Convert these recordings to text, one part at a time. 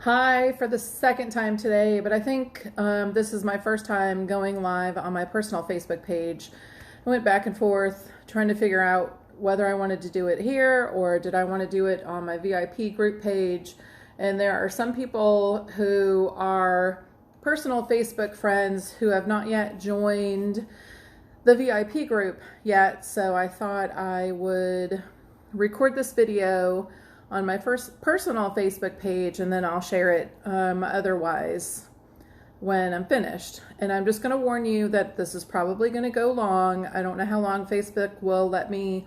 Hi for the second time today, but I think this is my first time going live on my personal Facebook page. I went back and forth trying to figure out whether I wanted to do it here or did I want to do it on my VIP group page. And there are some people who are personal Facebook friends who have not yet joined the VIP group yet, so I thought I would record this video on my first personal Facebook page, and then I'll share it otherwise when I'm finished. And I'm just going to warn you that this is probably going to go long. I don't know how long Facebook will let me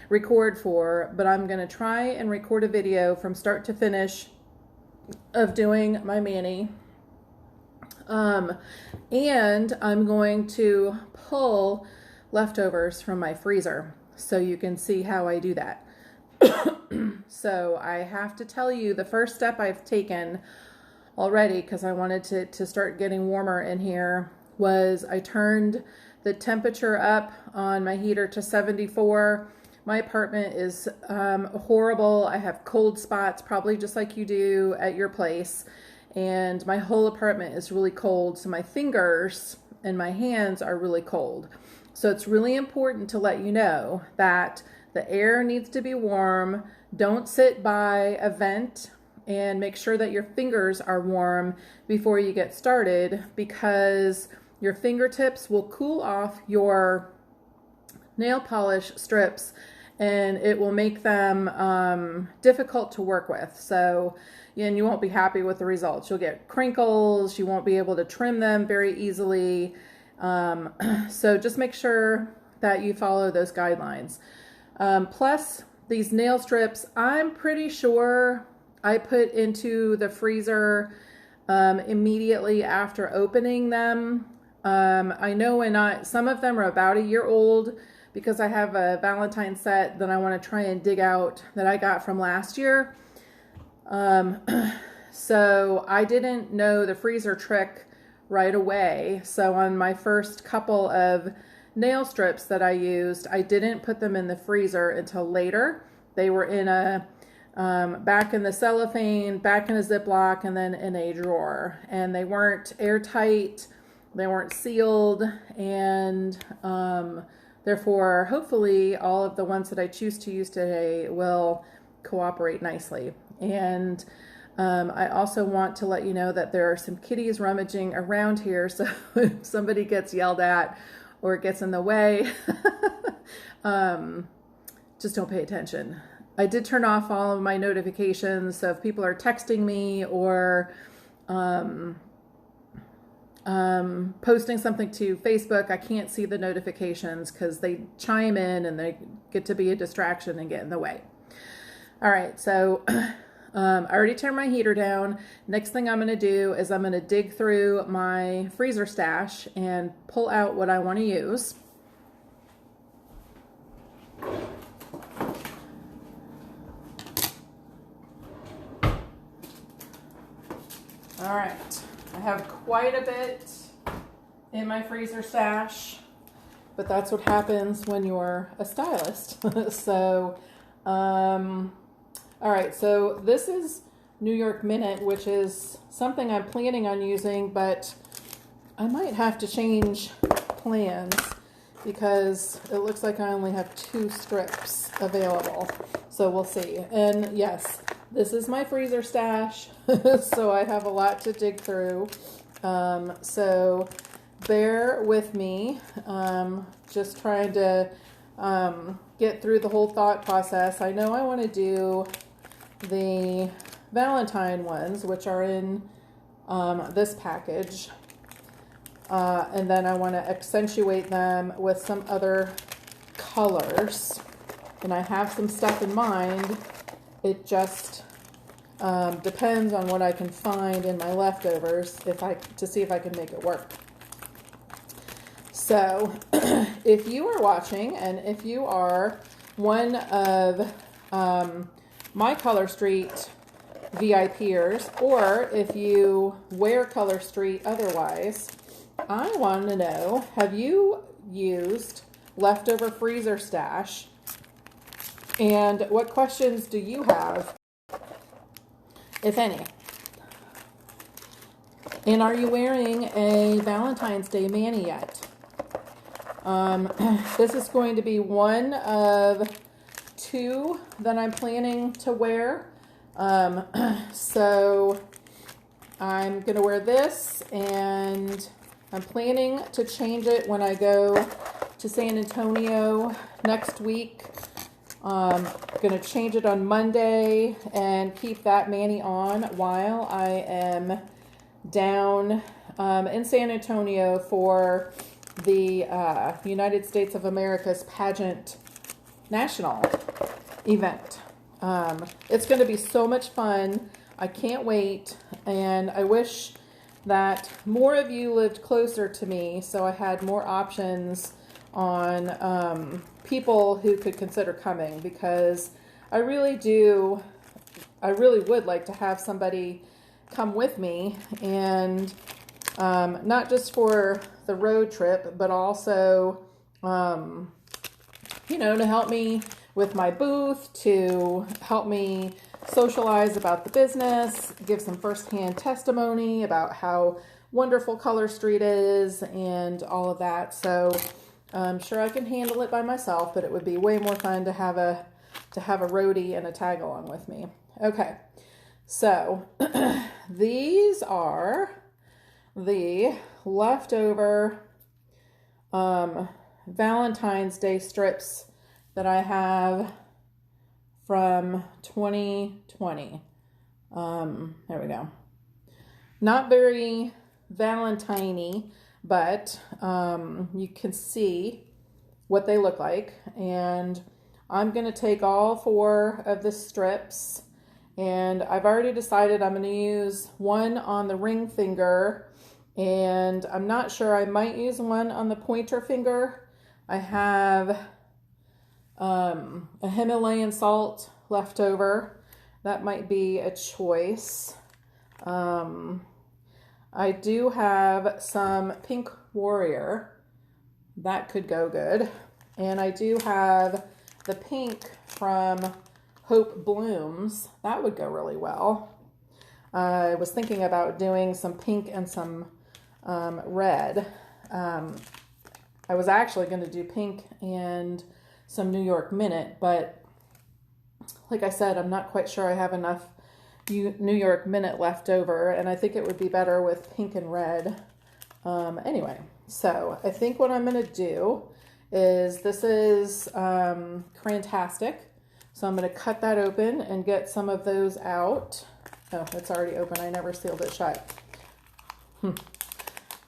record for, but I'm going to try and record a video from start to finish of doing my mani. And I'm going to pull leftovers from my freezer so you can see how I do that. So I have to tell you the first step I've taken already, because I wanted to start getting warmer in here, was I turned the temperature up on my heater to 74. My apartment is horrible. I have cold spots, probably just like you do at your place. And my whole apartment is really cold. So my fingers and my hands are really cold. So it's really important to let you know that the air needs to be warm. Don't sit by a vent, and make sure that your fingers are warm before you get started, because your fingertips will cool off your nail polish strips and it will make them difficult to work with. So, and you won't be happy with the results. You'll get crinkles. You won't be able to trim them very easily. So just make sure that you follow those guidelines. Plus, these nail strips, I'm pretty sure I put into the freezer immediately after opening them. I know some of them are about a year old, because I have a Valentine set that I want to try and dig out that I got from last year. So I didn't know the freezer trick right away. So on my first couple of nail strips that I used, I didn't put them in the freezer until later. They were in a back in the cellophane, back in a Ziploc, and then in a drawer. And they weren't airtight, they weren't sealed, and therefore, hopefully, all of the ones that I choose to use today will cooperate nicely. And I also want to let you know that there are some kitties rummaging around here, so if somebody gets yelled at or it gets in the way, just don't pay attention. I did turn off all of my notifications, so if people are texting me or posting something to Facebook, I can't see the notifications because they chime in and they get to be a distraction and get in the way. All right, so I already turned my heater down. Next thing I'm going to do is I'm going to dig through my freezer stash and pull out what I want to use. All right, I have quite a bit in my freezer stash, but that's what happens when you're a stylist. So, all right, so this is New York Minute, which is something I'm planning on using, but I might have to change plans because it looks like I only have 2 strips available. So we'll see. And yes, this is my freezer stash, so I have a lot to dig through. So bear with me, just trying to get through the whole thought process. I know I want to do the Valentine ones, which are in this package, and then I want to accentuate them with some other colors, and I have some stuff in mind. It just depends on what I can find in my leftovers to see if I can make it work. So if you are watching, and if you are one of my Color Street VIPers, or if you wear Color Street otherwise, I want to know, have you used leftover freezer stash? And what questions do you have, if any? And are you wearing a Valentine's Day mani yet? This is going to be one of two that I'm planning to wear. So I'm going to wear this, and I'm planning to change it when I go to San Antonio next week. I'm going to change it on Monday and keep that mani on while I am down in San Antonio for the United States of America's pageant national event. It's going to be so much fun. I can't wait, and I wish that more of you lived closer to me so I had more options on people who could consider coming, because I really would like to have somebody come with me, and not just for the road trip, but also, to help me with my booth, to help me socialize about the business, give some firsthand testimony about how wonderful Color Street is and all of that. So I'm sure I can handle it by myself, but it would be way more fun to have a roadie and a tag along with me. Okay, so these are the leftover Valentine's Day strips that I have from 2020. There we go. Not very Valentine-y, but you can see what they look like. And I'm going to take all 4 of the strips, and I've already decided I'm going to use one on the ring finger, and I'm not sure, I might use one on the pointer finger. I have a Himalayan salt left over. That might be a choice. I do have some Pink Warrior. That could go good. And I do have the pink from Hope Blooms. That would go really well. I was thinking about doing some pink and some red. I was actually going to do pink and some New York Minute, but like I said, I'm not quite sure I have enough New York Minute left over, and I think it would be better with pink and red. Anyway, so I think what I'm going to do is, this is Cran-tastic, so I'm going to cut that open and get some of those out. Oh, it's already open. I never sealed it shut.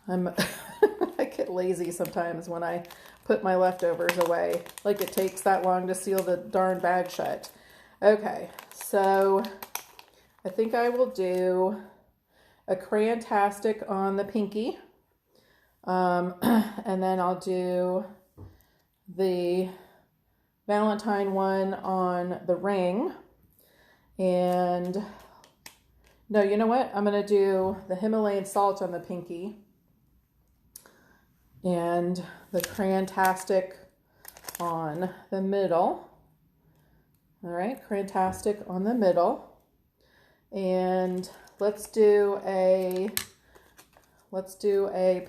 I get lazy sometimes when I put my leftovers away. Like it takes that long to seal the darn bag shut. Okay, so I think I will do a Cran-tastic on the pinky. And then I'll do the Valentine one on the ring. And no, you know what? I'm going to do the Himalayan salt on the pinky and the Cran-tastic on the middle. All right, Cran-tastic on the middle. And let's do a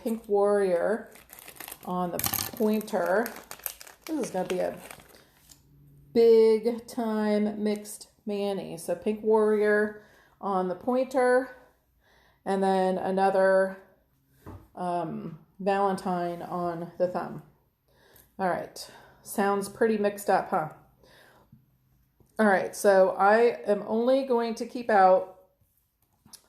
Pink Warrior on the pointer. This is going to be a big time mixed mani. So Pink Warrior on the pointer, and then another Valentine on the thumb. All right, sounds pretty mixed up, huh? All right, so I am only going to keep out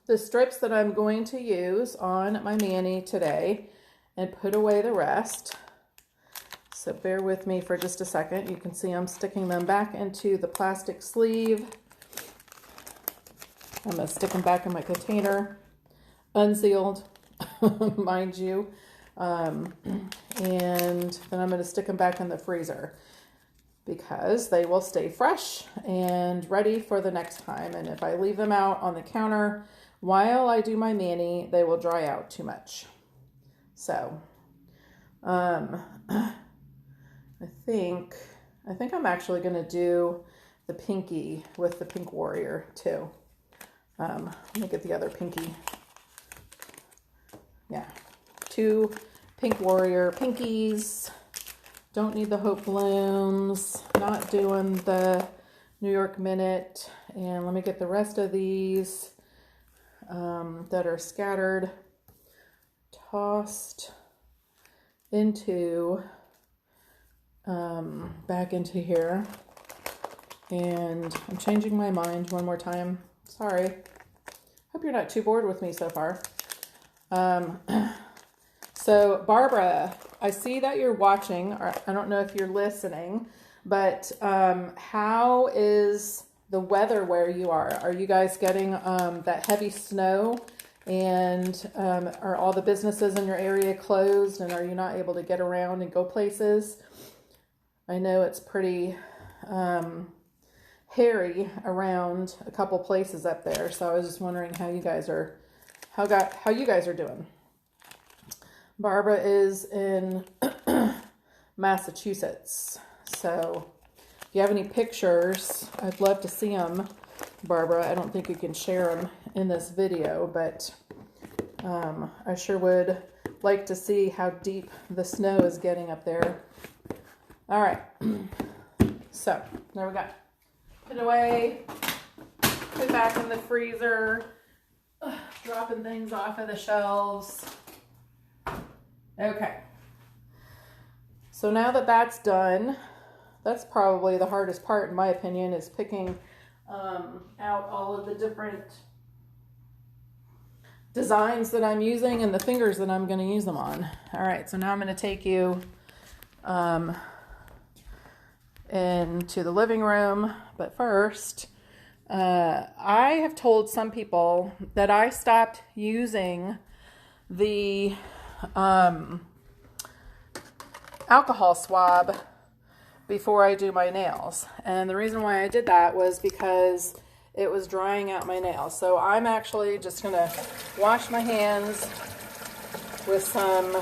the strips that I'm going to use on my mani today and put away the rest. So bear with me for just a second. You can see I'm sticking them back into the plastic sleeve. I'm going to stick them back in my container, unsealed, mind you. And then I'm going to stick them back in the freezer because they will stay fresh and ready for the next time. And if I leave them out on the counter while I do my mani, they will dry out too much. So, I think I'm actually going to do the pinky with the Pink Warrior too. Let me get the other pinky. Yeah, 2 Pink Warrior pinkies. Don't need the Hope Blooms. Not doing the New York Minute. And let me get the rest of these that are scattered, tossed into, back into here. And I'm changing my mind one more time. Sorry. Hope you're not too bored with me so far. So Barbara, I see that you're watching, or I don't know if you're listening, but how is the weather where you are? Are you guys getting that heavy snow, and are all the businesses in your area closed, and are you not able to get around and go places? I know it's pretty hairy around a couple places up there, so I was just wondering how you guys are, how you guys are doing. Barbara is in Massachusetts, so if you have any pictures, I'd love to see them, Barbara. I don't think you can share them in this video, but I sure would like to see how deep the snow is getting up there. All right, so there we go. Put it away, put it back in the freezer, dropping things off of the shelves. Okay, so now that that's done, that's probably the hardest part, in my opinion, is picking out all of the different designs that I'm using and the fingers that I'm going to use them on. All right, so now I'm going to take you into the living room, but first, I have told some people that I stopped using the alcohol swab before I do my nails. And the reason why I did that was because it was drying out my nails. So I'm actually just going to wash my hands with some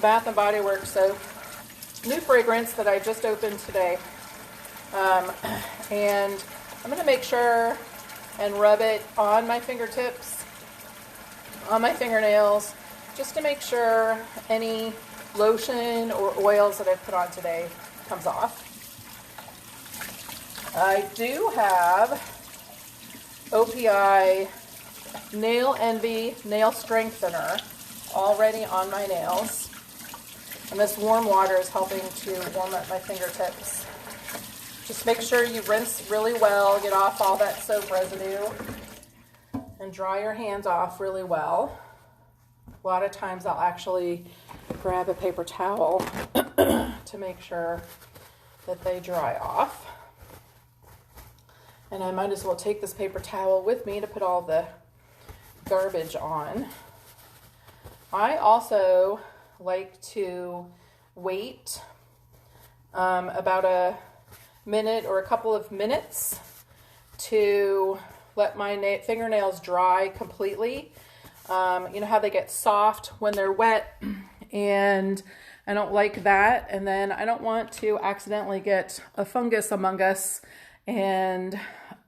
Bath & Body Works soap. New fragrance that I just opened today. And I'm going to make sure and rub it on my fingertips, on my fingernails, just to make sure any lotion or oils that I've put on today comes off. I do have OPI Nail Envy Nail Strengthener already on my nails. And this warm water is helping to warm up my fingertips. Just make sure you rinse really well, get off all that soap residue, and dry your hands off really well. A lot of times I'll actually grab a paper towel to make sure that they dry off. And I might as well take this paper towel with me to put all the garbage on. I also like to wait about a minute or a couple of minutes to let my fingernails dry completely. You know how they get soft when they're wet, and I don't like that. And then I don't want to accidentally get a fungus among us, and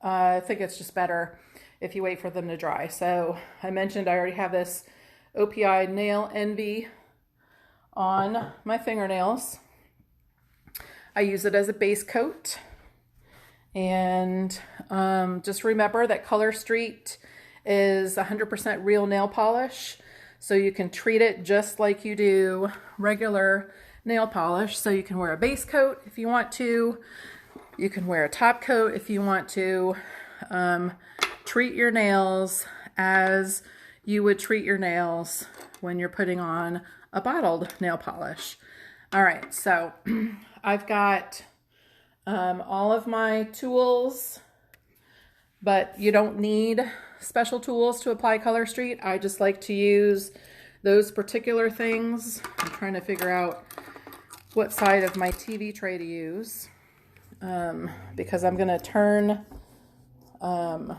I think it's just better if you wait for them to dry. So I mentioned I already have this OPI Nail Envy on my fingernails. I use it as a base coat, and just remember that Color Street is 100% real nail polish, so you can treat it just like you do regular nail polish. So you can wear a base coat if you want to, you can wear a top coat if you want to. Treat your nails as you would treat your nails when you're putting on a bottled nail polish. All right, so I've got all of my tools, but you don't need special tools to apply Color Street. I just like to use those particular things. I'm trying to figure out what side of my TV tray to use, because I'm going to turn, I'm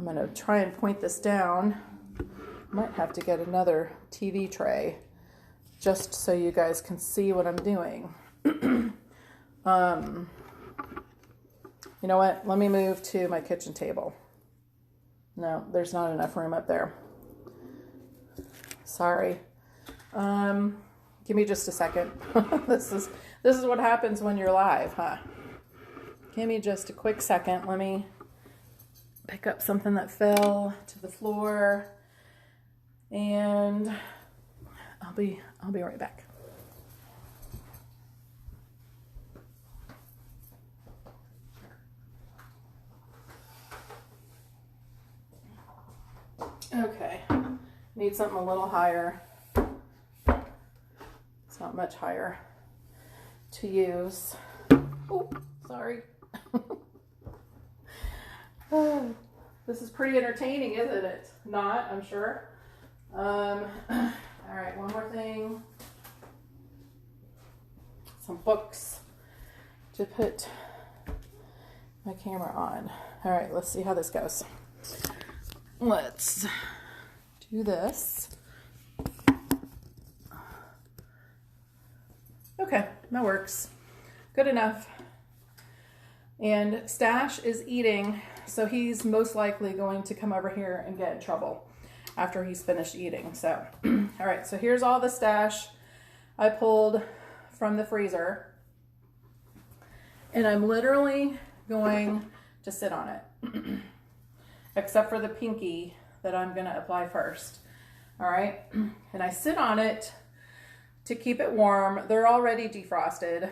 going to try and point this down. Might have to get another TV tray just so you guys can see what I'm doing. You know what? Let me move to my kitchen table. No, there's not enough room up there. Sorry. Give me just a second. This is what happens when you're live, huh? Give me just a quick second. Let me pick up something that fell to the floor, and I'll be right back. Okay, need something a little higher. It's not much higher to use. Oh, sorry. Oh, this is pretty entertaining, isn't it? Not, I'm sure. All right, one more thing. Some books to put my camera on. All right, let's see how this goes. Let's do this. Okay, that works. Good enough. And Stash is eating, so he's most likely going to come over here and get in trouble after he's finished eating. So, all right, so here's all the Stash I pulled from the freezer. And I'm literally going to sit on it. Except for the pinky that I'm going to apply first. All right. And I sit on it to keep it warm. They're already defrosted.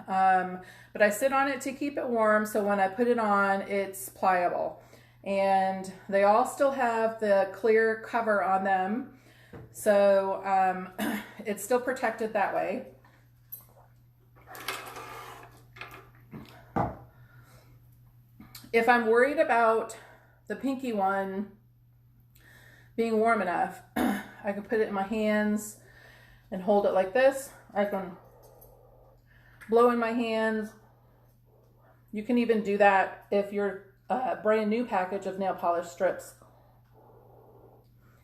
But I sit on it to keep it warm. So when I put it on, it's pliable. And they all still have the clear cover on them. So it's still protected that way. If I'm worried about the pinky one being warm enough, I can put it in my hands and hold it like this. I can blow in my hands. You can even do that if your brand new package of nail polish strips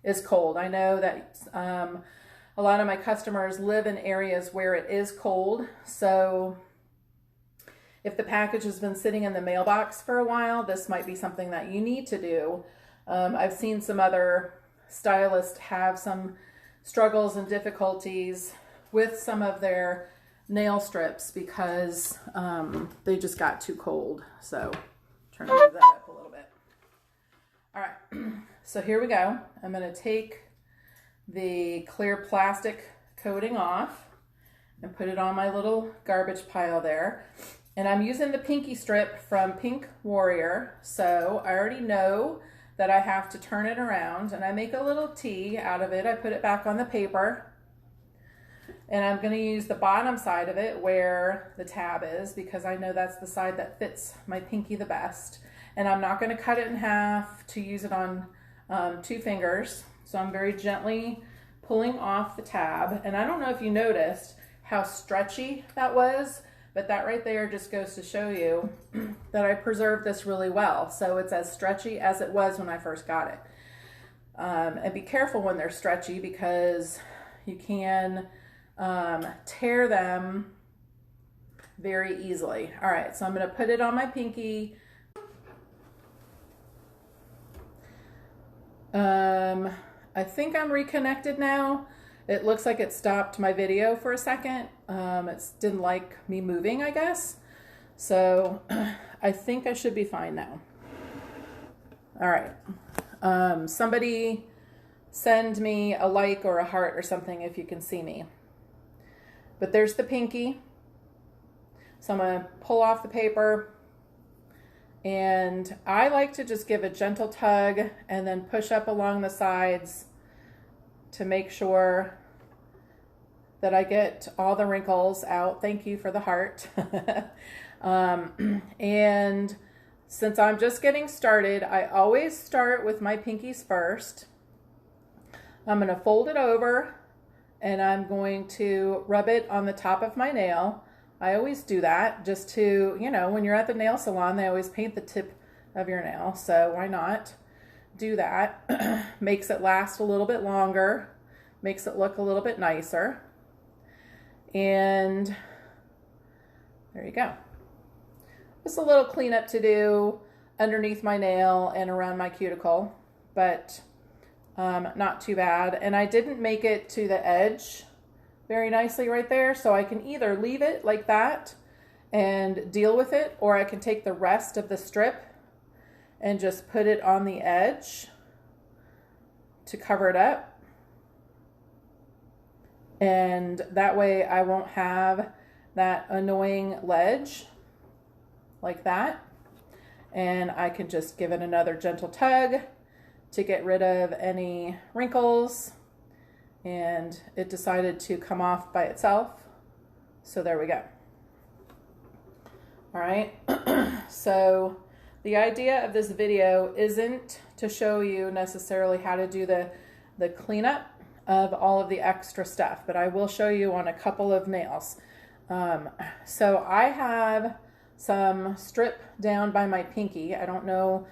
is cold. I know that a lot of my customers live in areas where it is cold. So if the package has been sitting in the mailbox for a while, this might be something that you need to do. I've seen some other stylists have some struggles and difficulties with some of their nail strips because they just got too cold. So trying to move that up a little bit. All right, so here we go. I'm going to take the clear plastic coating off and put it on my little garbage pile there. And I'm using the pinky strip from Pink Warrior, so I already know that I have to turn it around, and I make a little T out of it. I put it back on the paper, and I'm going to use the bottom side of it where the tab is because I know that's the side that fits my pinky the best. And I'm not going to cut it in half to use it on 2 fingers, so I'm very gently pulling off the tab. And I don't know if you noticed how stretchy that was, but that right there just goes to show you that I preserved this really well. So it's as stretchy as it was when I first got it. And be careful when they're stretchy because you can tear them very easily. All right, so I'm going to put it on my pinky. I think I'm reconnected now. It looks like it stopped my video for a second. It didn't like me moving, I guess. So I think I should be fine now. All right. Somebody send me a like or a heart or something if you can see me. But there's the pinky. So I'm going to pull off the paper. And I like to just give a gentle tug and then push up along the sides to make sure that I get all the wrinkles out. Thank you for the heart. And since I'm just getting started, I always start with my pinkies first. I'm going to fold it over and I'm going to rub it on the top of my nail. I always do that just to, you know, when you're at the nail salon, they always paint the tip of your nail. So why not do that? Makes it last a little bit longer, makes it look a little bit nicer. And there you go. Just a little cleanup to do underneath my nail and around my cuticle, but Not too bad. And I didn't make it to the edge very nicely right there, so I can either leave it like that and deal with it, or I can take the rest of the strip and just put it on the edge to cover it up. And that way I won't have that annoying ledge like that. And I can just give it another gentle tug to get rid of any wrinkles. And it decided to come off by itself. So there we go. All right. So the idea of this video isn't to show you necessarily how to do the cleanup of all of the extra stuff, but I will show you on a couple of nails. So I have some strip down by my pinky. I don't know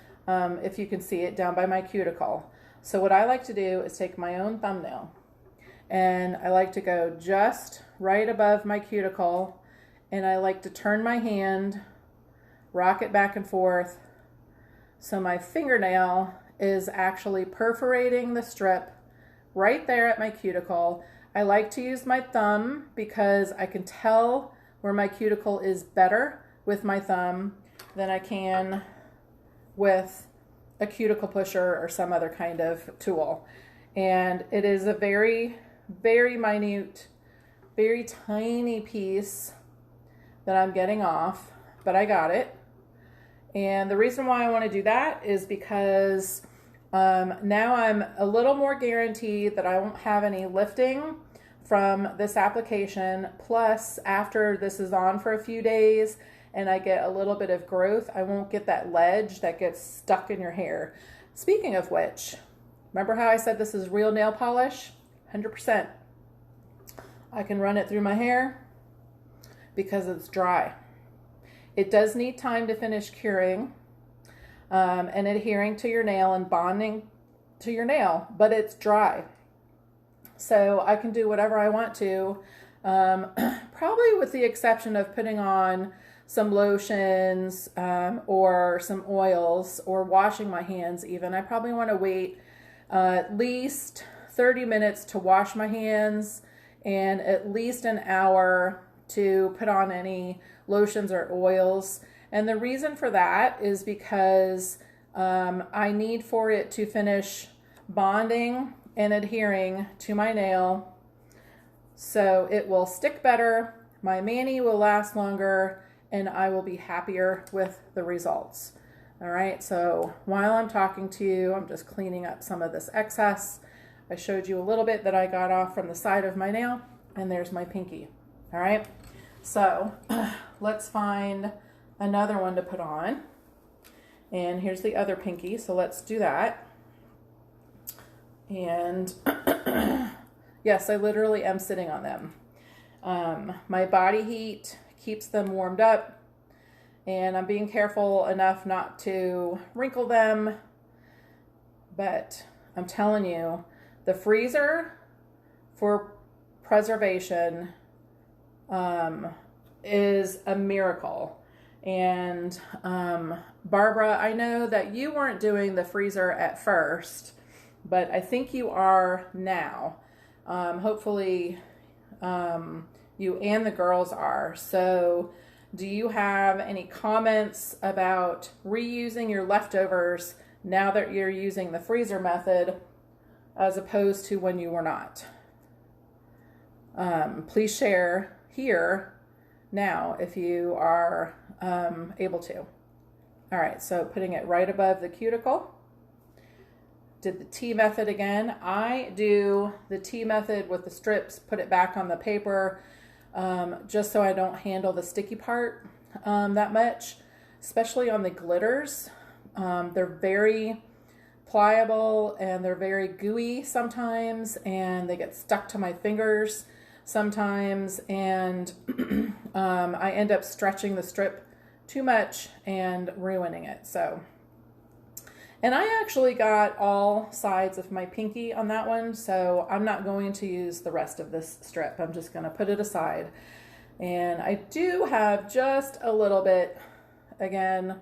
if you can see it, down by my cuticle. So what I like to do is take my own thumbnail, and I like to go just right above my cuticle, and I like to turn my hand, rock it back and forth, so my fingernail is actually perforating the strip right there at my cuticle. I like to use my thumb because I can tell where my cuticle is better with my thumb than I can with a cuticle pusher or some other kind of tool. And it is a very, very minute, very tiny piece that I'm getting off, but I got it. And the reason why I want to do that is because now I'm a little more guaranteed that I won't have any lifting from this application. Plus, after this is on for a few days and I get a little bit of growth, I won't get that ledge that gets stuck in your hair. Speaking of which, remember how I said this is real nail polish? 100%. I can run it through my hair because it's dry. It does need time to finish curing and adhering to your nail and bonding to your nail, but it's dry. So I can do whatever I want to, probably with the exception of putting on some lotions or some oils or washing my hands even. I probably want to wait at least 30 minutes to wash my hands and at least an hour to put on any lotions or oils. And the reason for that is because I need for it to finish bonding and adhering to my nail so it will stick better, my mani will last longer, and I will be happier with the results. All right, so while I'm talking to you, I'm just cleaning up some of this excess. I showed you a little bit that I got off from the side of my nail, and there's my pinky. All right, so let's find another one to put on. And here's the other pinky, so let's do that. And yes, I literally am sitting on them. My body heat keeps them warmed up, and I'm being careful enough not to wrinkle them. But I'm telling you, the freezer for preservation is a miracle. And Barbara, I know that you weren't doing the freezer at first, but I think you are now. Hopefully you and the girls are. So do you have any comments about reusing your leftovers now that you're using the freezer method as opposed to when you were not? Please share here now if you are able to. All right, so putting it right above the cuticle. Did the T method again. I do the T method with the strips, put it back on the paper, just so I don't handle the sticky part that much, especially on the glitters. They're very pliable and they're very gooey sometimes, and they get stuck to my fingers sometimes, and I end up stretching the strip too much and ruining it. So, and I actually got all sides of my pinky on that one, so I'm not going to use the rest of this strip. I'm just going to put it aside. And I do have just a little bit, again,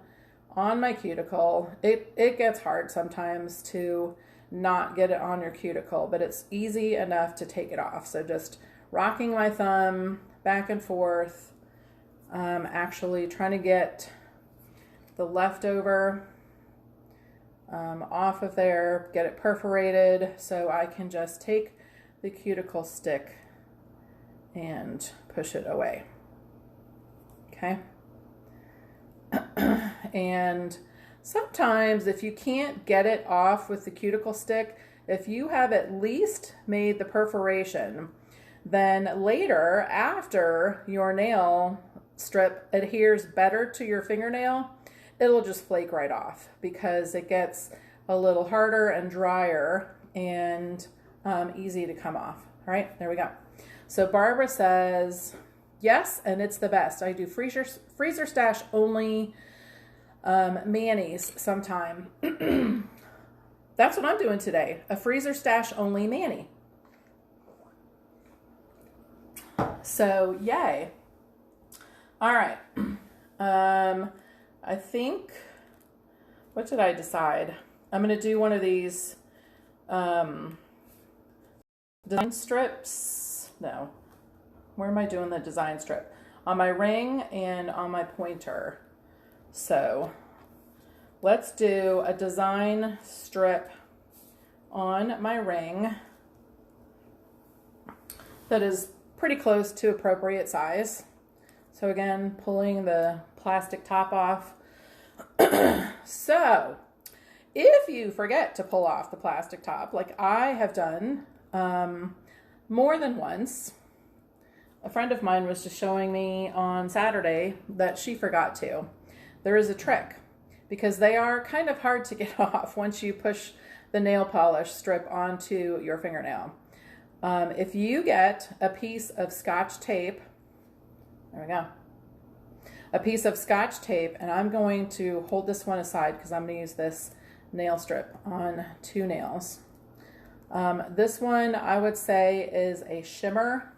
on my cuticle. It gets hard sometimes to not get it on your cuticle, but it's easy enough to take it off. So just rocking my thumb back and forth, actually trying to get the leftover off of there, get it perforated so I can just take the cuticle stick and push it away. Okay. And sometimes if you can't get it off with the cuticle stick, if you have at least made the perforation, then later after your nail strip adheres better to your fingernail, it'll just flake right off because it gets a little harder and drier and easy to come off. All right, there we go. So Barbara says, yes, and it's the best. I do freezer stash only manis sometime. That's what I'm doing today, a freezer stash only mani. So yay. All right. I think, what did I decide? I'm going to do one of these design strips. No. Where am I doing the design strip? On my ring and on my pointer. So let's do a design strip on my ring that is pretty close to appropriate size. So again, pulling the plastic top off. So if you forget to pull off the plastic top, like I have done more than once, a friend of mine was just showing me on Saturday that she forgot to. There is a trick because they are kind of hard to get off once you push the nail polish strip onto your fingernail. If you get a piece of Scotch tape, there we go, a piece of Scotch tape, and I'm going to hold this one aside because I'm going to use this nail strip on two nails. This one I would say is a shimmer.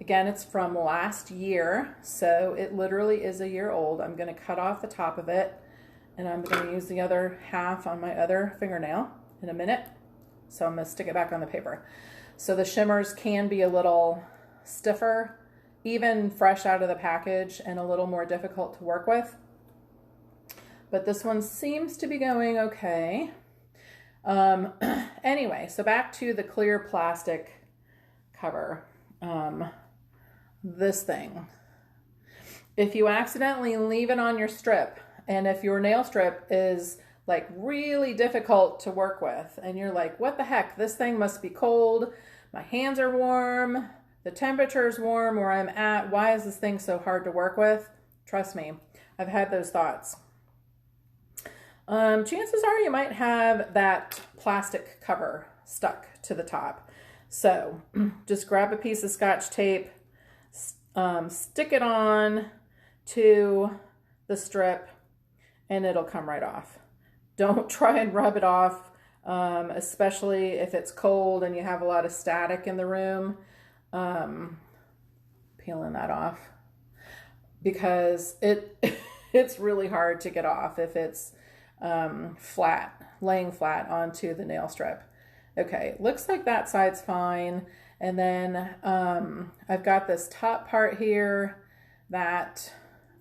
Again, it's from last year, so it literally is a year old. I'm going to cut off the top of it, and I'm going to use the other half on my other fingernail in a minute. So I'm going to stick it back on the paper. So the shimmers can be a little stiffer, even fresh out of the package, and a little more difficult to work with. But this one seems to be going okay. Anyway, so back to the clear plastic cover. This thing. If you accidentally leave it on your strip, and if your nail strip is like really difficult to work with, and you're like, what the heck, this thing must be cold, my hands are warm, the temperature's warm where I'm at, why is this thing so hard to work with? Trust me, I've had those thoughts. Chances are you might have that plastic cover stuck to the top. So just grab a piece of Scotch tape, stick it on to the strip, and it'll come right off. Don't try and rub it off, especially if it's cold and you have a lot of static in the room. Peeling that off because it's really hard to get off if it's laying flat onto the nail strip. Okay, looks like that side's fine. And then I've got this top part here that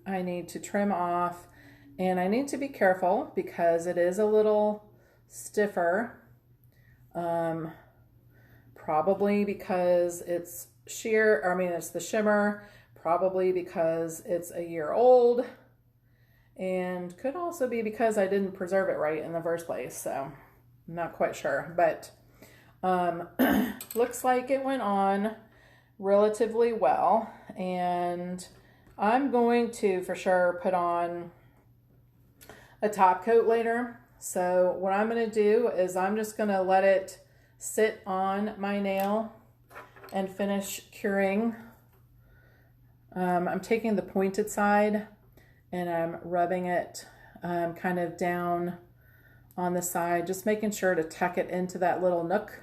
I need to trim off, and I need to be careful because it is a little stiffer, probably because it's it's the shimmer, probably because it's a year old, and could also be because I didn't preserve it right in the first place. So I'm not quite sure, but looks like it went on relatively well, and I'm going to for sure put on a top coat later. So what I'm going to do is I'm just going to let it sit on my nail and finish curing. I'm taking the pointed side and I'm rubbing it kind of down on the side, just making sure to tuck it into that little nook.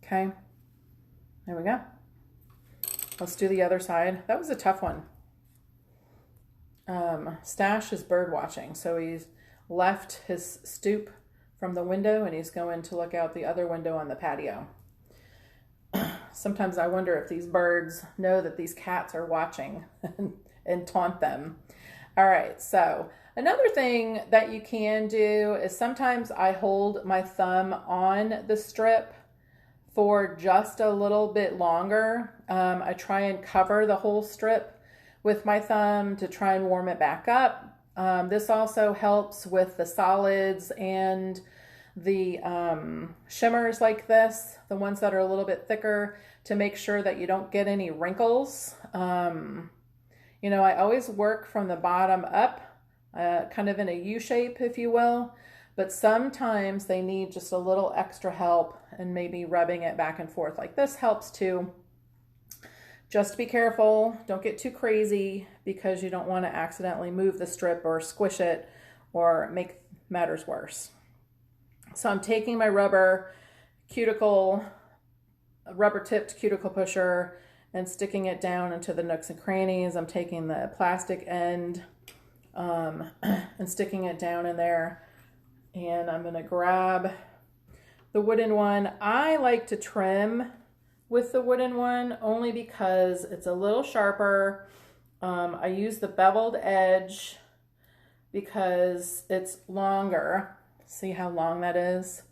Okay, there we go. Let's do the other side. That was a tough one. Stash is bird watching, so he's left his stoop from the window and he's going to look out the other window on the patio. Sometimes I wonder if these birds know that these cats are watching and taunt them. All right, so another thing that you can do is sometimes I hold my thumb on the strip for just a little bit longer. I try and cover the whole strip with my thumb to try and warm it back up. This also helps with the solids and the shimmers like this, the ones that are a little bit thicker, to make sure that you don't get any wrinkles. You know, I always work from the bottom up, kind of in a U shape, if you will, but sometimes they need just a little extra help, and maybe rubbing it back and forth like this helps too. Just be careful, don't get too crazy, because you don't want to accidentally move the strip or squish it or make matters worse. So I'm taking my rubber tipped cuticle pusher and sticking it down into the nooks and crannies. I'm taking the plastic end and sticking it down in there. And I'm going to grab the wooden one. I like to trim with the wooden one only because it's a little sharper. I use the beveled edge because it's longer. See how long that is?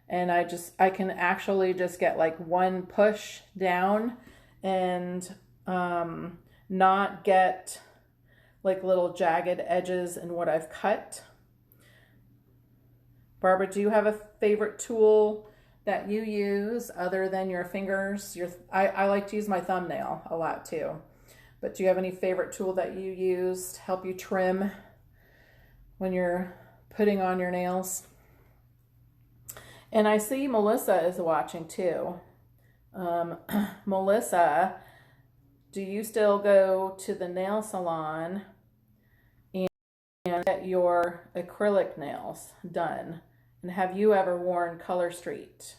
And I can actually just get like one push down and not get like little jagged edges in what I've cut. Barbara, do you have a favorite tool that you use other than your fingers? I like to use my thumbnail a lot too. But do you have any favorite tool that you use to help you trim when you're putting on your nails? And I see Melissa is watching too. Melissa, do you still go to the nail salon and get your acrylic nails done? And have you ever worn Color Street?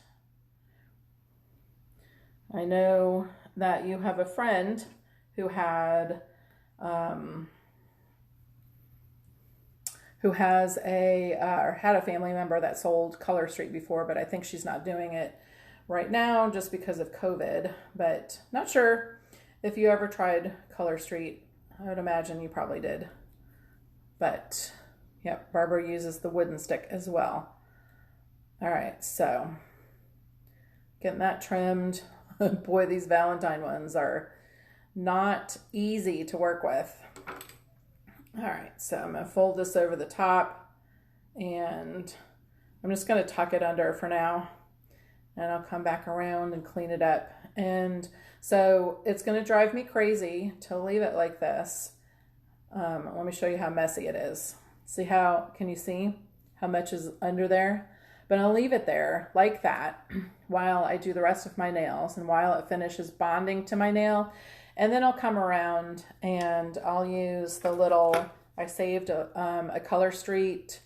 I know that you have a friend who had had a family member that sold Color Street before, but I think she's not doing it right now just because of COVID. But not sure if you ever tried Color Street. I would imagine you probably did. But yep, Barbara uses the wooden stick as well. All right, so getting that trimmed. Boy, these Valentine ones are not easy to work with. All right, so I'm going to fold this over the top, and I'm just going to tuck it under for now, and I'll come back around and clean it up. And so it's going to drive me crazy to leave it like this. Let me show you how messy it is. Can you see how much is under there? But I'll leave it there like that while I do the rest of my nails and while it finishes bonding to my nail. And then I'll come around and I'll use the little, I saved a Color Street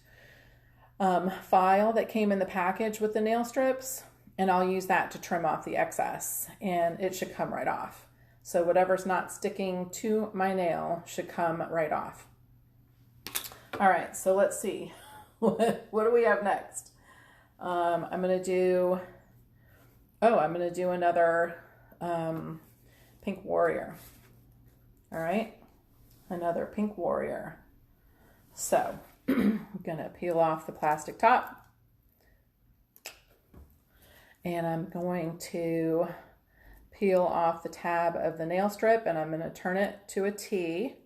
file that came in the package with the nail strips, and I'll use that to trim off the excess, and it should come right off. So whatever's not sticking to my nail should come right off. All right, so let's see. What do we have next? I'm going to do another Pink Warrior. All right, another Pink Warrior. So I'm going to peel off the plastic top, and I'm going to peel off the tab of the nail strip, and I'm going to turn it to a T.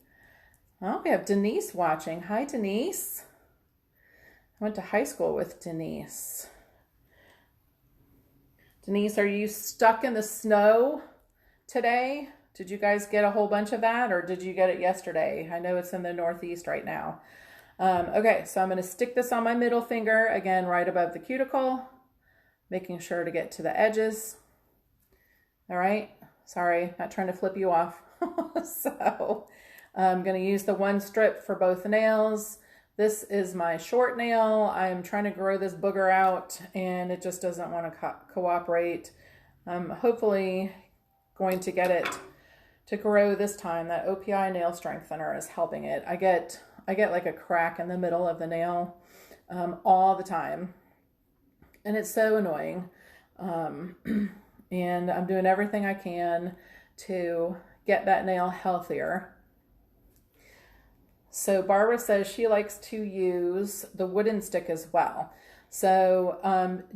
Oh, we have Denise watching. Hi, Denise. I went to high school with Denise. Denise, are you stuck in the snow today? Did you guys get a whole bunch of that, or did you get it yesterday? I know it's in the Northeast right now. Okay, so I'm going to stick this on my middle finger, again, right above the cuticle, making sure to get to the edges. All right, sorry, not trying to flip you off. So I'm going to use the one strip for both nails. This is my short nail. I'm trying to grow this booger out, and it just doesn't want to cooperate. I'm hopefully going to get it to grow this time. That OPI nail strengthener is helping it. I get like a crack in the middle of the nail, all the time. And it's so annoying. And I'm doing everything I can to get that nail healthier. So Barbara says she likes to use the wooden stick as well. So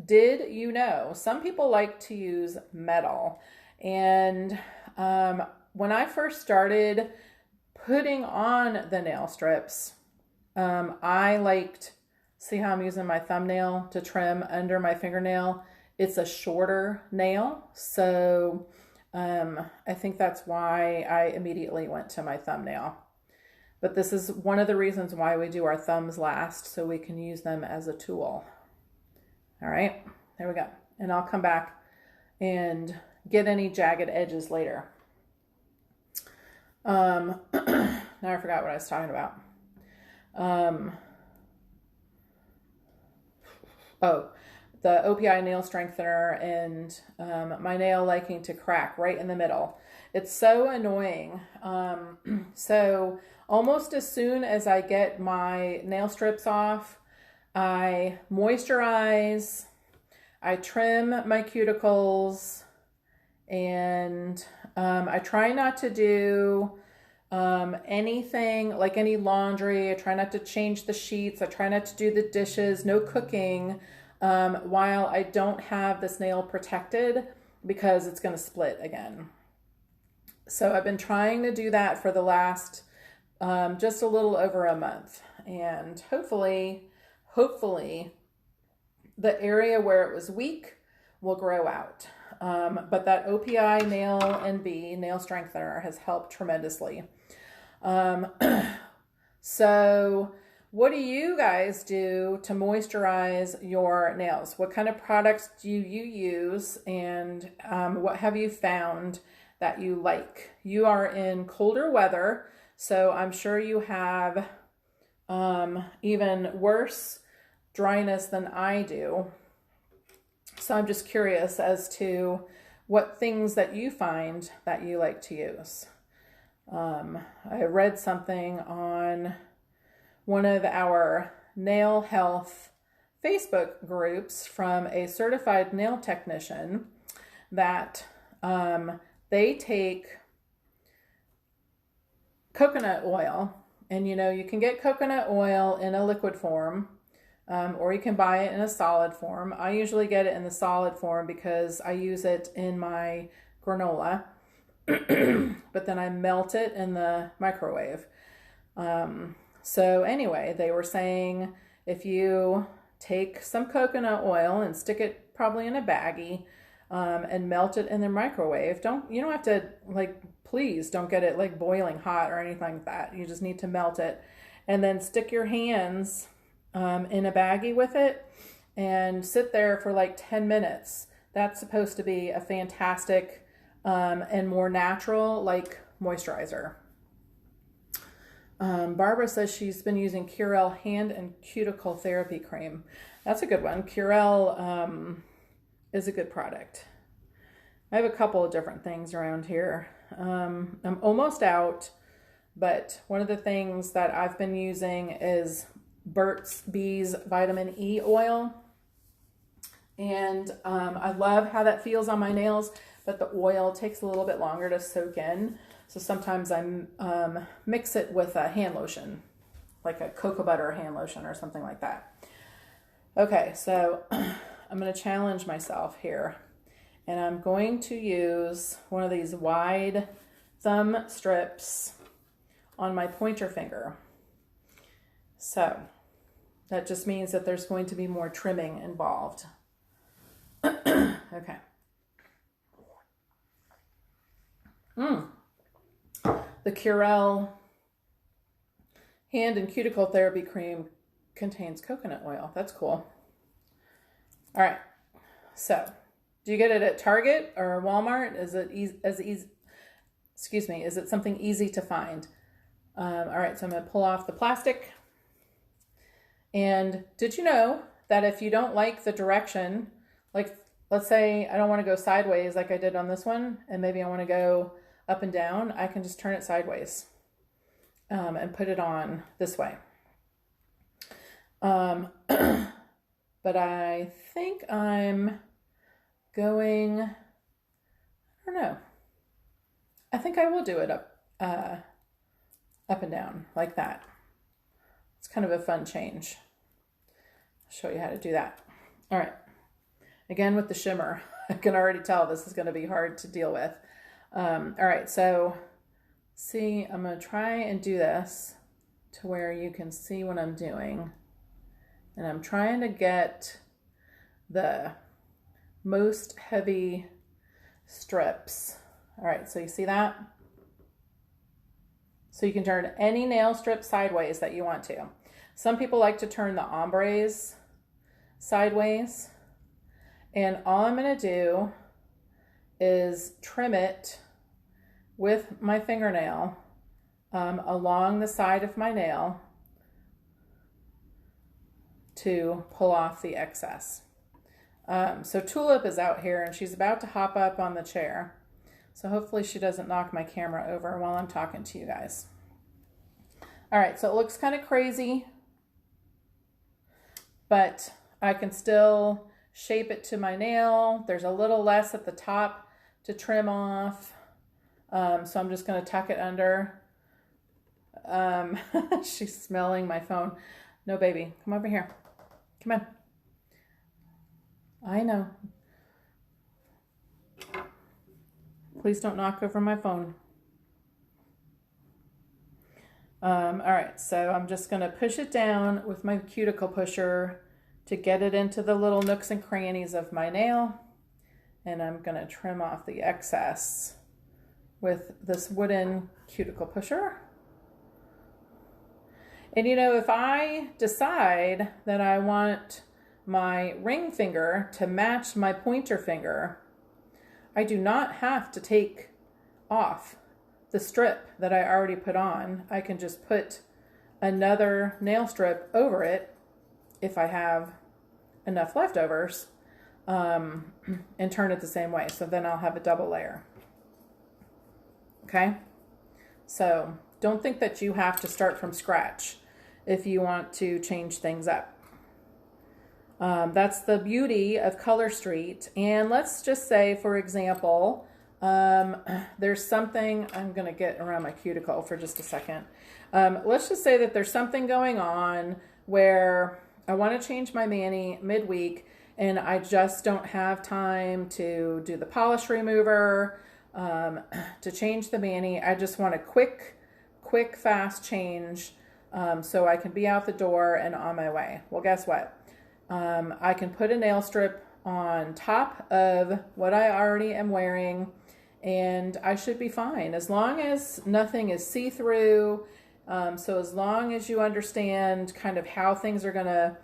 did you know some people like to use metal? And when I first started putting on the nail strips, I liked, see how I'm using my thumbnail to trim under my fingernail? It's a shorter nail, so I think that's why I immediately went to my thumbnail. But this is one of the reasons why we do our thumbs last, so we can use them as a tool. All right, there we go. And I'll come back and get any jagged edges later. Now I forgot what I was talking about. The OPI nail strengthener and my nail liking to crack right in the middle. It's so annoying. So almost as soon as I get my nail strips off, I moisturize, I trim my cuticles, and I try not to do anything like any laundry. I try not to change the sheets. I try not to do the dishes, no cooking, while I don't have this nail protected because it's going to split again. So I've been trying to do that for the last just a little over a month, and hopefully the area where it was weak will grow out. But that OPI nail NB nail strengthener has helped tremendously. So what do you guys do to moisturize your nails? What kind of products do you use, and what have you found that you like? You are in colder weather, so I'm sure you have even worse dryness than I do. So I'm just curious as to what things that you find that you like to use. I read something on one of our nail health Facebook groups from a certified nail technician that they take coconut oil, and you can get coconut oil in a liquid form, or you can buy it in a solid form. I usually get it in the solid form because I use it in my granola, but then I melt it in the microwave. So anyway, they were saying if you take some coconut oil and stick it probably in a baggie, and melt it in the microwave, you don't have to, please don't get it boiling hot or anything like that. You just need to melt it, and then stick your hands in a baggie with it and sit there for 10 minutes. That's supposed to be a fantastic and more natural moisturizer. Barbara says she's been using Curel hand and cuticle therapy cream. That's a good one. Curel is a good product. I have a couple of different things around here. I'm almost out, but one of the things that I've been using is Burt's Bees vitamin E oil. And I love how that feels on my nails, but the oil takes a little bit longer to soak in. So sometimes I mix it with a hand lotion, like a cocoa butter hand lotion or something like that. Okay, so I'm going to challenge myself here. And I'm going to use one of these wide thumb strips on my pointer finger. So that just means that there's going to be more trimming involved. Okay. The Curel hand and cuticle therapy cream contains coconut oil. That's cool. All right. So, do you get it at Target or Walmart? Is it is it something easy to find? All right, so I'm going to pull off the plastic. And did you know that if you don't like the direction, let's say I don't want to go sideways like I did on this one, and maybe I want to go up and down, I can just turn it sideways and put it on this way. But I think I'm going, I don't know. I think I will do it up and down like that. It's kind of a fun change. I'll show you how to do that. All right. Again, with the shimmer, I can already tell this is going to be hard to deal with. All right, so see, I'm going to try and do this to where you can see what I'm doing. And I'm trying to get the most heavy strips. All right, so you see that? So you can turn any nail strip sideways that you want to. Some people like to turn the ombres sideways. And all I'm going to do is trim it with my fingernail along the side of my nail to pull off the excess. So Tulip is out here and she's about to hop up on the chair. So hopefully she doesn't knock my camera over while I'm talking to you guys. All right, so it looks kind of crazy, but I can still shape it to my nail. There's a little less at the top to trim off. So I'm just going to tuck it under. She's smelling my phone. No, baby, come over here. Come on. I know. Please don't knock over my phone. All right, so I'm just going to push it down with my cuticle pusher to get it into the little nooks and crannies of my nail. And I'm going to trim off the excess with this wooden cuticle pusher. And you know, if I decide that I want my ring finger to match my pointer finger, I do not have to take off the strip that I already put on. I can just put another nail strip over it if I have enough leftovers, and turn it the same way. So then I'll have a double layer. Okay? So don't think that you have to start from scratch if you want to change things up. That's the beauty of Color Street. And let's just say, for example, there's something, I'm going to get around my cuticle for just a second. Let's just say that there's something going on where I want to change my mani midweek and I just don't have time to do the polish remover, to change the mani. I just want a quick, fast change so I can be out the door and on my way. Well, guess what? I can put a nail strip on top of what I already am wearing and I should be fine as long as nothing is see-through. So as long as you understand kind of how things are going to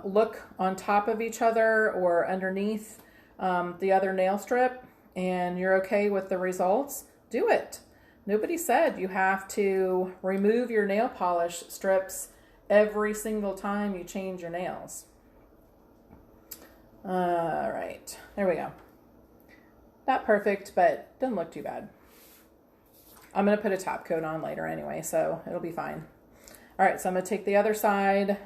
look on top of each other or underneath the other nail strip and you're okay with the results, do it. Nobody said you have to remove your nail polish strips every single time you change your nails. All right, there we go. Not perfect, but doesn't look too bad. I'm going to put a top coat on later anyway, so it'll be fine. All right, so I'm going to take the other side,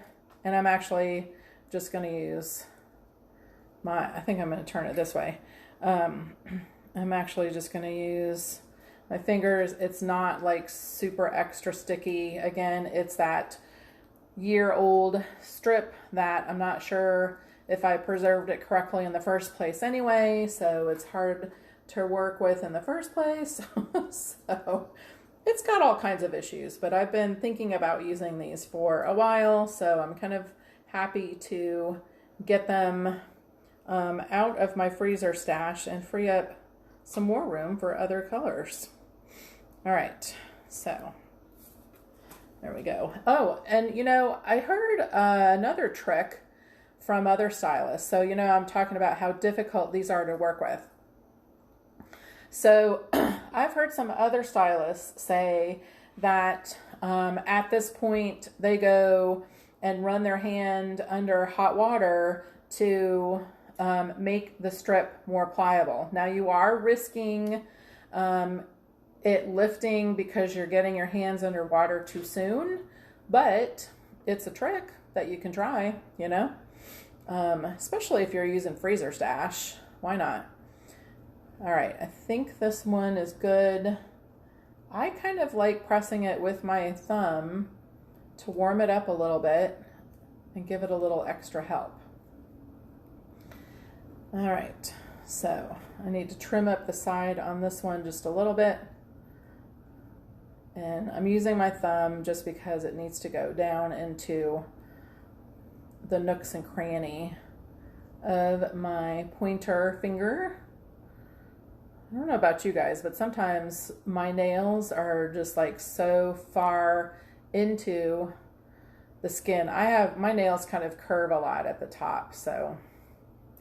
and I'm actually just going to use I think I'm going to turn it this way. I'm actually just going to use my fingers. It's not like super extra sticky. Again, it's that year-old strip that I'm not sure if I preserved it correctly in the first place anyway, so it's hard to work with in the first place. So it's got all kinds of issues, but I've been thinking about using these for a while, so I'm kind of happy to get them out of my freezer stash and free up some more room for other colors. All right, so there we go. Oh, and you know, I heard another trick from other stylists. So, you know, I'm talking about how difficult these are to work with. So I've heard some other stylists say that at this point they go and run their hand under hot water to make the strip more pliable. Now you are risking it lifting because you're getting your hands under water too soon, but it's a trick that you can try, you know, especially if you're using freezer stash. Why not? All right, I think this one is good. I kind of like pressing it with my thumb to warm it up a little bit and give it a little extra help. All right, so I need to trim up the side on this one just a little bit. And I'm using my thumb just because it needs to go down into the nooks and cranny of my pointer finger. I don't know about you guys, but sometimes my nails are just like so far into the skin. My nails kind of curve a lot at the top, so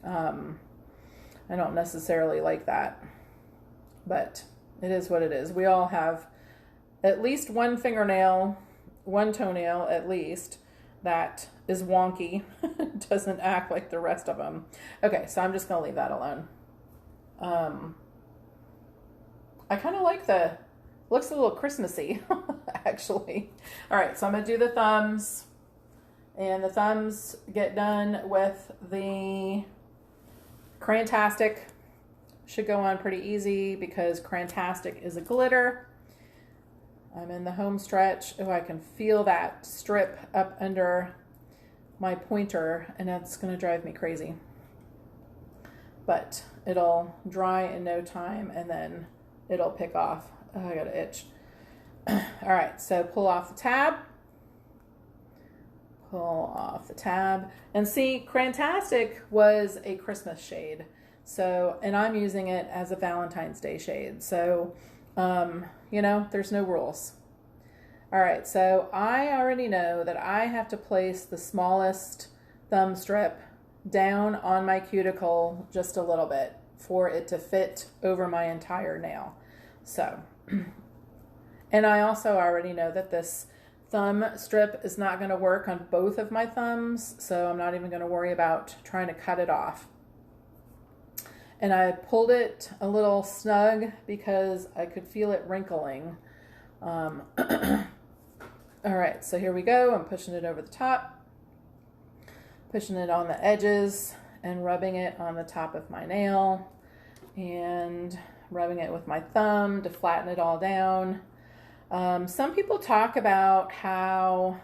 I don't necessarily like that, but it is what it is. We all have at least one fingernail, one toenail at least, that is wonky, doesn't act like the rest of them. Okay, so I'm just going to leave that alone. I kind of like looks a little Christmassy, actually. All right, so I'm going to do the thumbs, and the thumbs get done with the Cran-tastic. Should go on pretty easy because Cran-tastic is a glitter. I'm in the home stretch. Oh, I can feel that strip up under my pointer, and that's going to drive me crazy. But it'll dry in no time, and then it'll pick off. Oh, I got an itch. All right, so pull off the tab. Pull off the tab. And see, Cran-tastic was a Christmas shade. So, and I'm using it as a Valentine's Day shade. So, you know, there's no rules. All right, so I already know that I have to place the smallest thumb strip down on my cuticle just a little bit for it to fit over my entire nail. So, and I also already know that this thumb strip is not going to work on both of my thumbs, so I'm not even going to worry about trying to cut it off. And I pulled it a little snug because I could feel it wrinkling. All right, so here we go. I'm pushing it over the top, pushing it on the edges, and rubbing it on the top of my nail, and rubbing it with my thumb to flatten it all down. Some people talk about how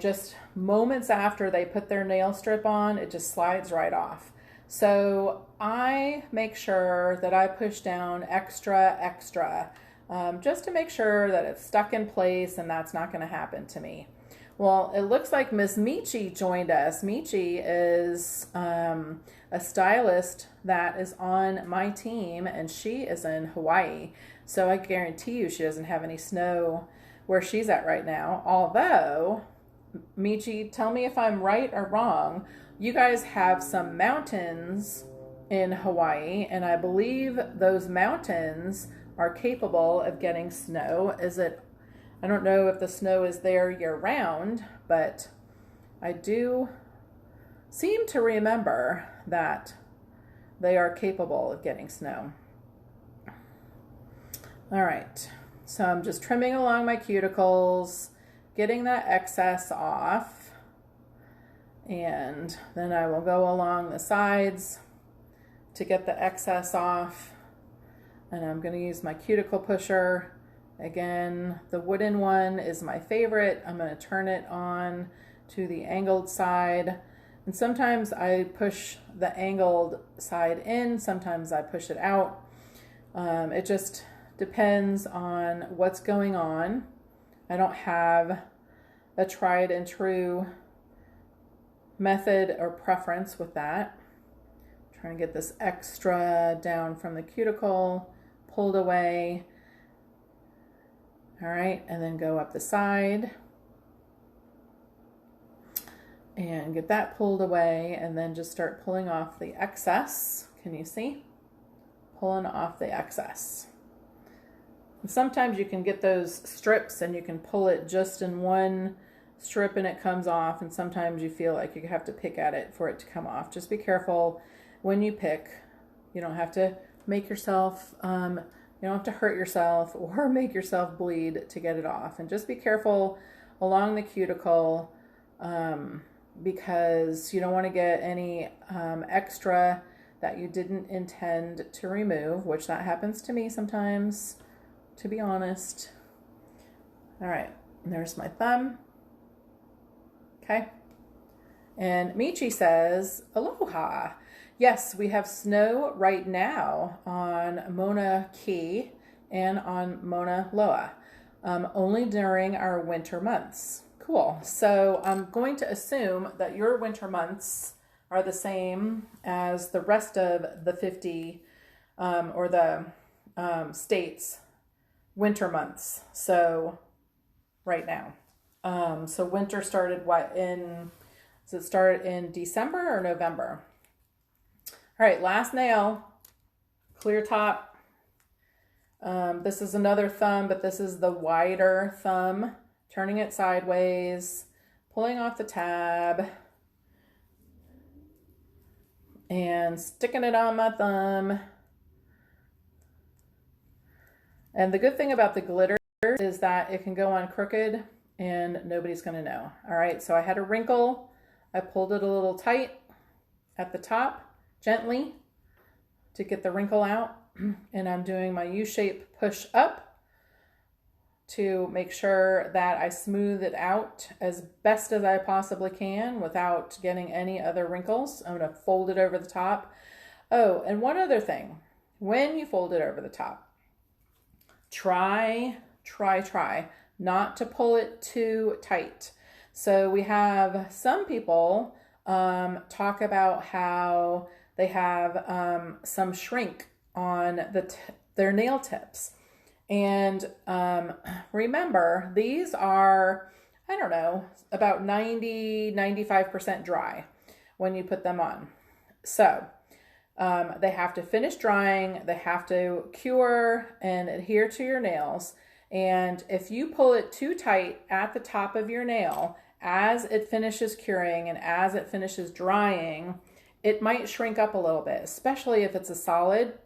just moments after they put their nail strip on, it just slides right off. So I make sure that I push down extra, just to make sure that it's stuck in place and that's not going to happen to me. Well, it looks like Miss Michi joined us. Michi is a stylist that is on my team, and she is in Hawaii. So I guarantee you she doesn't have any snow where she's at right now. Although, Michi, tell me if I'm right or wrong. You guys have some mountains in Hawaii, and I believe those mountains are capable of getting snow. I don't know if the snow is there year round, but I do seem to remember that they are capable of getting snow. All right, so I'm just trimming along my cuticles, getting that excess off, and then I will go along the sides to get the excess off, and I'm going to use my cuticle pusher. Again, the wooden one is my favorite. I'm going to turn it on to the angled side. And sometimes I push the angled side in, sometimes I push it out. It just depends on what's going on. I don't have a tried and true method or preference with that. I'm trying to get this extra down from the cuticle, pulled away. All right, and then go up the side and get that pulled away, and then just start pulling off the excess. Can you see? Pulling off the excess. And sometimes you can get those strips and you can pull it just in one strip and it comes off, and sometimes you feel like you have to pick at it for it to come off. Just be careful when you pick. You don't have to make yourself You don't have to hurt yourself or make yourself bleed to get it off. And just be careful along the cuticle, because you don't want to get any extra that you didn't intend to remove, which that happens to me sometimes, to be honest. All right, there's my thumb. Okay. And Michi says, aloha. Yes, we have snow right now on Mauna Kea and on Mauna Loa, only during our winter months. Cool. So I'm going to assume that your winter months are the same as the rest of the 50 or the states' winter months. So right now. So winter started does it start in December or November? All right, last nail, clear top. This is another thumb, but this is the wider thumb. Turning it sideways, pulling off the tab, and sticking it on my thumb. And the good thing about the glitter is that it can go on crooked and nobody's going to know. All right, so I had a wrinkle. I pulled it a little tight at the top, gently, to get the wrinkle out. And I'm doing my U-shape push up to make sure that I smooth it out as best as I possibly can without getting any other wrinkles. I'm going to fold it over the top. Oh, and one other thing. When you fold it over the top, try not to pull it too tight. So we have some people talk about how they have some shrink on their nail tips. And remember, these are, I don't know, about 95% dry when you put them on. So they have to finish drying, they have to cure and adhere to your nails. And if you pull it too tight at the top of your nail, as it finishes curing and as it finishes drying, it might shrink up a little bit, especially if it's a solid.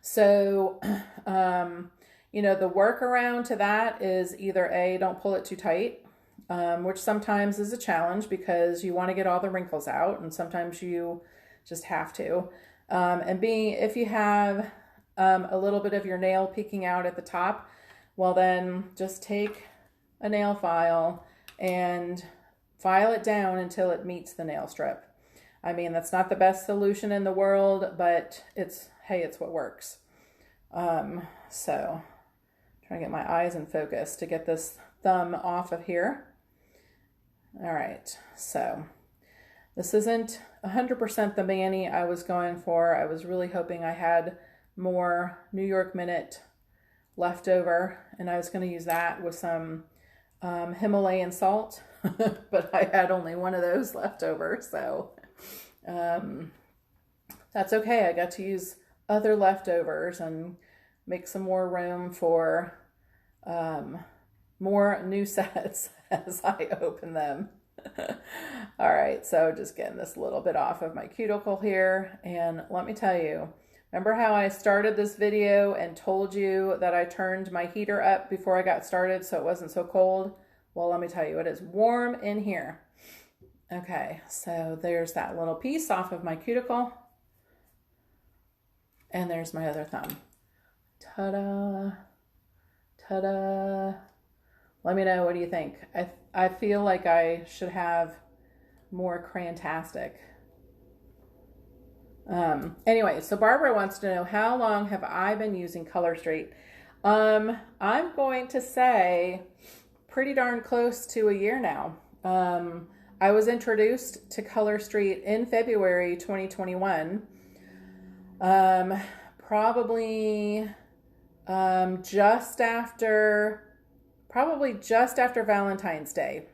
So, the workaround to that is either A, don't pull it too tight, which sometimes is a challenge because you want to get all the wrinkles out and sometimes you just have to. And B, if you have a little bit of your nail peeking out at the top, well then just take a nail file and file it down until it meets the nail strip. I mean, that's not the best solution in the world, but it's what works. So trying to get my eyes in focus to get this thumb off of here. All right, so this isn't 100% the mani I was going for. I was really hoping I had more New York Minute left over, and I was going to use that with some Himalayan salt, but I had only one of those left over, so that's okay. I got to use other leftovers and make some more room for more new sets as I open them. All right, so just getting this little bit off of my cuticle here, and let me tell you, remember how I started this video and told you that I turned my heater up before I got started so it wasn't so cold? Well, let me tell you, it is warm in here. Okay, so there's that little piece off of my cuticle. And there's my other thumb. Ta-da, ta-da. Let me know, what do you think? I feel like I should have more Cran-tastic. Anyway, so Barbara wants to know, how long have I been using Color Street? I'm going to say pretty darn close to a year now. I was introduced to Color Street in February 2021. Probably just after Valentine's Day.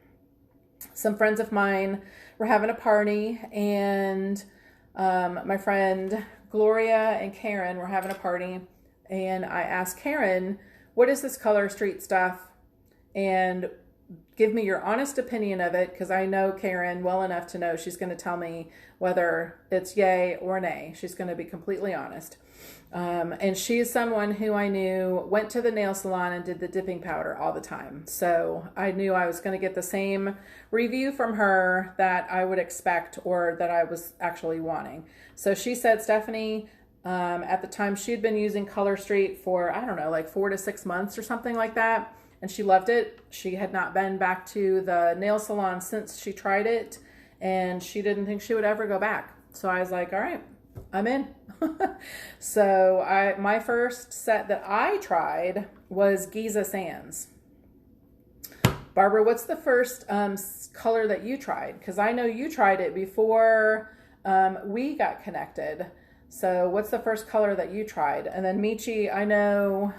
Some friends of mine were having a party, and my friend Gloria and Karen were having a party, and I asked Karen, what is this Color Street stuff? And give me your honest opinion of it, because I know Karen well enough to know she's going to tell me whether it's yay or nay. She's going to be completely honest. And she's someone who I knew went to the nail salon and did the dipping powder all the time. So I knew I was going to get the same review from her that I would expect or that I was actually wanting. So she said, Stephanie, at the time she had been using Color Street for, I don't know, like 4 to 6 months or something like that. And she loved it. She had not been back to the nail salon since she tried it. And she didn't think she would ever go back. So I was like, all right, I'm in. So my first set that I tried was Giza Sands. Barbara, what's the first color that you tried? Because I know you tried it before we got connected. So what's the first color that you tried? And then Michi, I know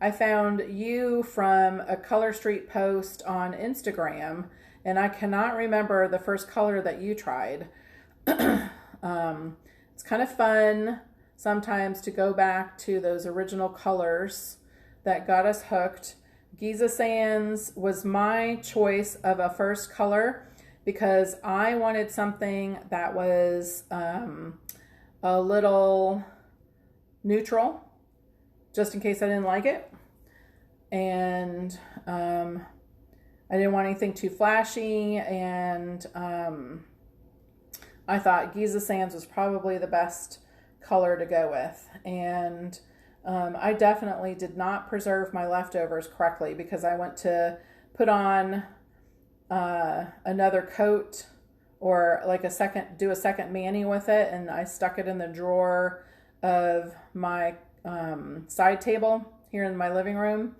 I found you from a Color Street post on Instagram, and I cannot remember the first color that you tried. It's kind of fun sometimes to go back to those original colors that got us hooked. Giza Sands was my choice of a first color because I wanted something that was a little neutral, just in case I didn't like it. And I didn't want anything too flashy, and I thought Giza Sands was probably the best color to go with. And I definitely did not preserve my leftovers correctly because I went to put on another coat or like do a second mani with it, and I stuck it in the drawer of my side table here in my living room,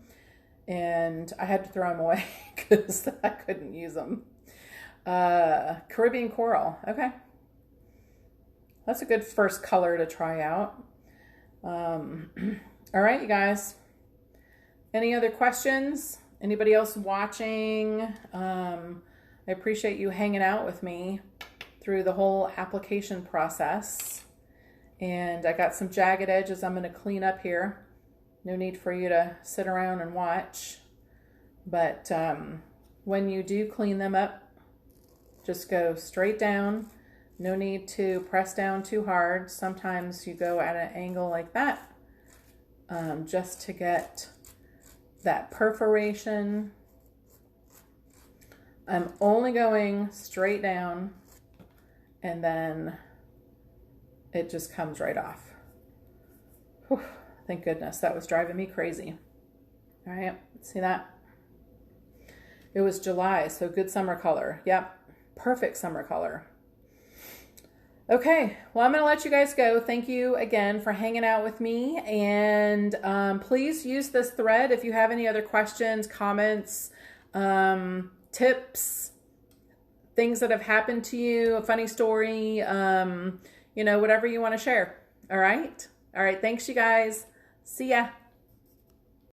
and I had to throw them away because I couldn't use them. Caribbean Coral, okay. That's a good first color to try out. All right, you guys. Any other questions? Anybody else watching? I appreciate you hanging out with me through the whole application process. And I got some jagged edges I'm going to clean up here. No need for you to sit around and watch. But when you do clean them up, just go straight down. No need to press down too hard. Sometimes you go at an angle like that just to get that perforation. I'm only going straight down, and then it just comes right off. Whew, thank goodness. That was driving me crazy. All right, see that? It was July, so good summer color. Yep, perfect summer color. Okay, well, I'm going to let you guys go. Thank you again for hanging out with me. And please use this thread if you have any other questions, comments, tips, things that have happened to you, a funny story, whatever you want to share. All right? All right, thanks, you guys. See ya.